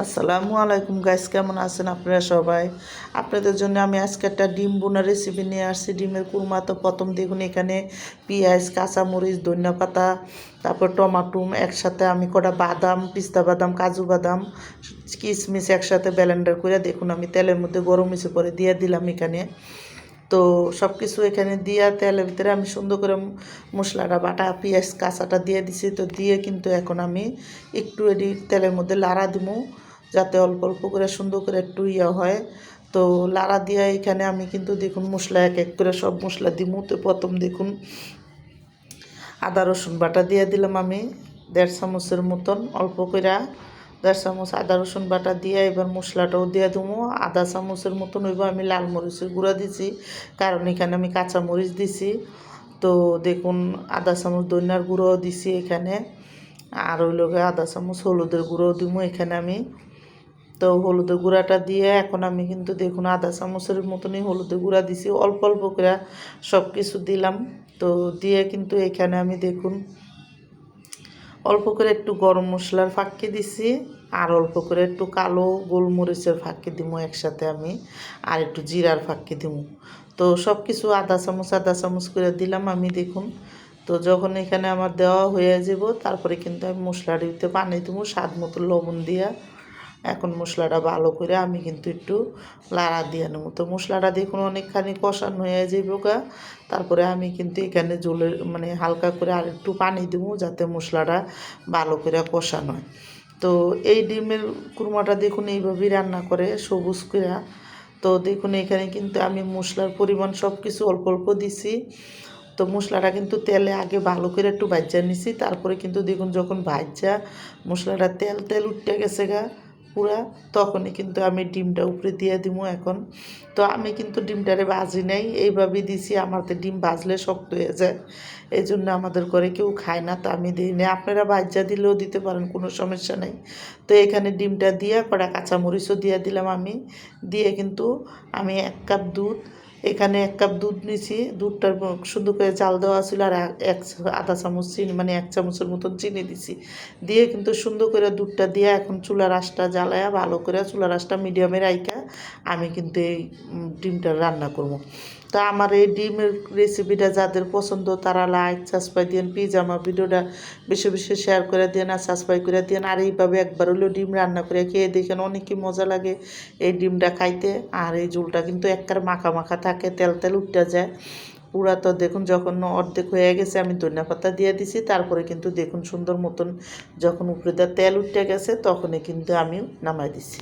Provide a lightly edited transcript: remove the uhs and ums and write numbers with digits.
আসসালামু আলাইকুম গাইস, কেমন আছেন আপনারা সবাই? আপনাদের জন্য আমি আজকে একটা ডিম বোনা রেসিপি নিয়ে আসছি। ডিমের কুরমা। তো প্রথম দেখুন এখানে পেঁয়াজ, কাঁচামরিচ, ধনিয়া পাতা, তারপর টমাটো একসাথে আমি কটা বাদাম, পিস্তা বাদাম, কাজু বাদাম, কিশমিশ একসাথে ব্লেন্ডার করে দেখুন আমি তেলের মধ্যে গরম হয়েছে পরে দিয়ে দিলাম এখানে। তো সব কিছু এখানে দিয়া তেলের ভিতরে আমি সুন্দর করে মশলাটা বাটা পেঁয়াজ কাঁচাটা দিয়ে দিছি। তো দিয়ে কিন্তু এখন আমি একটু এটি তেলের মধ্যে লাড়া দিমু, যাতে অল্প অল্প করে সুন্দর করে একটু হয়। তো লাড়া দিয়া এখানে আমি কিন্তু দেখুন মশলা এক এক করে সব মশলা দিমু। তো প্রথম দেখুন আদা রসুন বাটা দিয়ে দিলাম আমি 1.5 চামচের মতন, অল্প করে 1.5 চামচ আদা রসুন বাটা দিয়ে এবার মশলাটাও দিয়ে দেবো। আধা চামচের মতন হইব আমি লাল মরিচের গুঁড়া দিছি, কারণ এখানে আমি কাঁচা মরিচ দিছি। তো দেখুন আধা চামচ ধনিয়ার গুঁড়োও দিছি এখানে, আর ওই লোকে আধা চামচ হলুদের গুঁড়োও দিব এখানে আমি। তো হলুদের গুঁড়াটা দিয়ে এখন আমি কিন্তু দেখুন আধা চামচের মতনই হলুদের গুঁড়া দিছি, অল্প অল্প করে সব কিছু দিলাম। তো দিয়ে কিন্তু এখানে আমি দেখুন অল্প করে একটু গরম মশলার ফাঁকি দিছি, আর অল্প করে একটু কালো গোলমরিচের ফাঁকি দিব একসাথে আমি, আর একটু জিরার ফাঁকি দিব। তো সব কিছু আধা চামচ করে দিলাম আমি দেখুন। তো যখন এখানে আমার দেওয়া হয়ে যাব তারপরে কিন্তু আমি মশলাটা দিতে পানি দেবো স্বাদ মতো লবণ দিয়া। এখন মশলাটা ভালো করে আমি কিন্তু একটু লাড়া দিয়ে নেবো। তো মশলাটা দেখুন অনেকখানি কষানো হয়ে যাবে গা। তারপরে আমি কিন্তু এখানে জলের হালকা করে আর একটু পানি দেবো, যাতে মশলাটা ভালো করে কষানো হয়। তো এই ডিমের কুরমাটা দেখুন এইভাবেই রান্না করে সবুজ করে। তো দেখুন এখানে কিন্তু আমি মশলার পরিমাণ সব কিছু অল্প অল্প দিছি। তো মশলাটা কিন্তু তেলে আগে ভালো করে একটু ভাজা নিছি, তারপরে কিন্তু দেখুন যখন ভাজা মশলাটা তেল তেল উঠে গেছে গা পুরা, তখনই কিন্তু আমি ডিমটা উপরে দিয়ে দিব এখন। তো আমি কিন্তু ডিমটারে ভাজি নাই, এইভাবেই দিছি। আমাদের ডিম ভাজলে শক্ত হয়ে যায়, এই জন্য আমাদের ঘরে কেউ খায় না, তো আমি দিই না। আপনারা ভাজা দিলেও দিতে পারেন, কোনো সমস্যা নেই। তো এখানে ডিমটা দিয়ে কটা কাঁচামরিচও দিয়ে দিলাম আমি। দিয়ে কিন্তু আমি 1 কাপ দুধ, এখানে 1 কাপ দুধ নিয়েছি। দুধটার সুন্দর করে জাল দেওয়া ছিল, আর আধা চামচ চিনি 1 চামচের মতন চিনি দিছি। দিয়ে কিন্তু সুন্দর করে দুধটা দিয়ে এখন চুলার আঁচটা জ্বালায়া ভালো করে চুলার আঁচটা মিডিয়ামে রাইখা আমি কিন্তু এই ডিমটা রান্না করব। তা আমার এই ডিমের রেসিপিটা যাদের পছন্দ তারা লাইক সাবস্ক্রাইব দিন, প্লিজ আমার ভিডিওটা বেশি বেশি শেয়ার করে দিন আর সাবস্ক্রাইব করে দিন। আর এইভাবে একবার হলেও ডিম রান্না করে খেয়ে দেখেন, অনেকই মজা লাগে এই ডিমটা খাইতে। আর এই ঝোলটা কিন্তু একবার মাখা মাখা থাকে, তেল তেল উঠতে যায় পুরা। তো দেখুন যখন অর্ধেক হয়ে গেছে আমি ধনিয়া পাতা দিয়ে দিছি, তারপরে কিন্তু দেখুন সুন্দর মতন যখন উপরে দিয়ে তেল উঠে গেছে তখনই কিন্তু আমি নামাই দিছি।